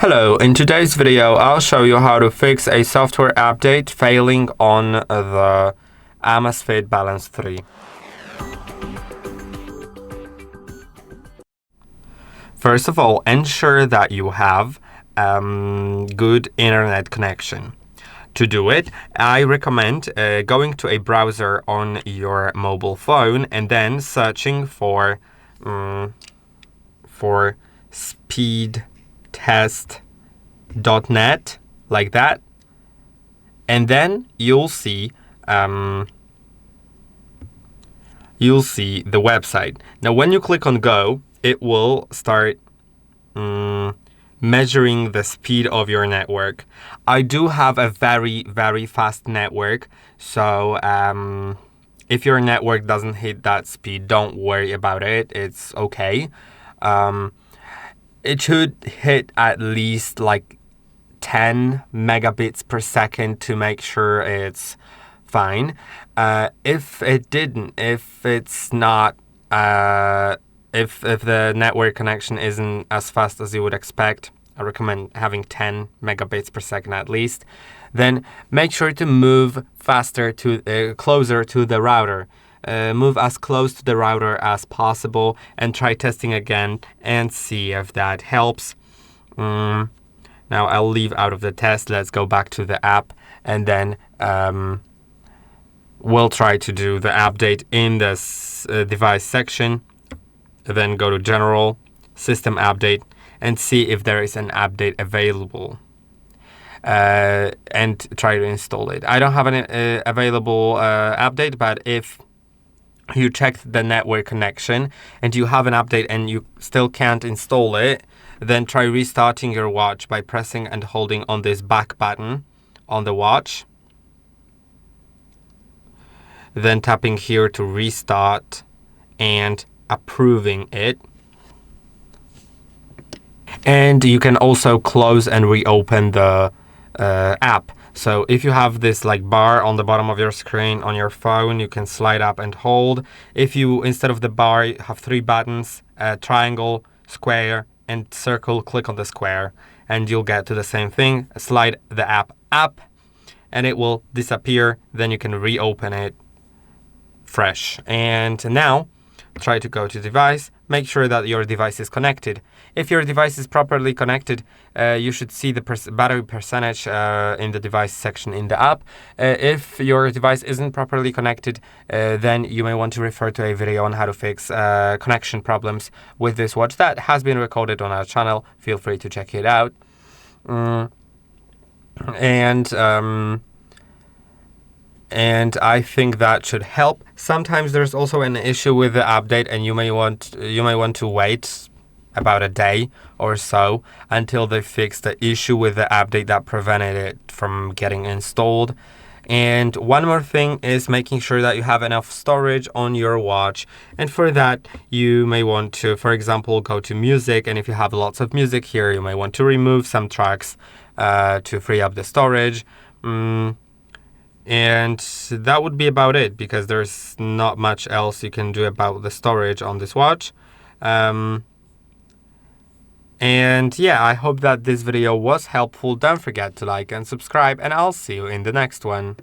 Hello, in today's video I'll show you how to fix a software update failing on the AMAZFIT Balance 3. First of all, ensure that you have good internet connection. To do it, I recommend going to a browser on your mobile phone and then searching for speedtest.net, like that, and then you'll see the website. Now when you click on go, it will start measuring the speed of your network. I do have a very fast network, so if your network doesn't hit that speed, don't worry about it, it's okay. It should hit at least like 10 megabits per second to make sure it's fine. If it didn't, if it's not, if the network connection isn't as fast as you would expect, I recommend having 10 megabits per second at least, then make sure to move faster to closer to the router. Move as close to the router as possible and try testing again and see if that helps. Now I'll leave out of the test. Let's go back to the app and then we'll try to do the update in this device section. Then go to General, System Update, and see if there is an update available. And try to install it. I don't have an available update, but if you checked the network connection and you have an update and you still can't install it, then try restarting your watch by pressing and holding on this back button on the watch. Then tapping here to restart and approving it. And you can also close and reopen the app. So if you have this like bar on the bottom of your screen on your phone, you can slide up and hold. If you, instead of the bar, you have three buttons, triangle, square, and circle, click on the square, and you'll get to the same thing. Slide the app up, and it will disappear. Then you can reopen it fresh. And now, try to go to device. Make sure that your device is connected. If your device is properly connected, you should see the battery percentage in the device section in the app. If your device isn't properly connected, then you may want to refer to a video on how to fix connection problems with this watch that has been recorded on our channel. Feel free to check it out. And I think that should help. Sometimes there's also an issue with the update, and you may want to wait about a day or so until they fix the issue with the update that prevented it from getting installed. And one more thing is making sure that you have enough storage on your watch. And for that, you may want to, for example, go to music. And if you have lots of music here, you may want to remove some tracks to free up the storage. And that would be about it, because there's not much else you can do about the storage on this watch. And yeah, I hope that this video was helpful. Don't forget to like and subscribe, and I'll see you in the next one.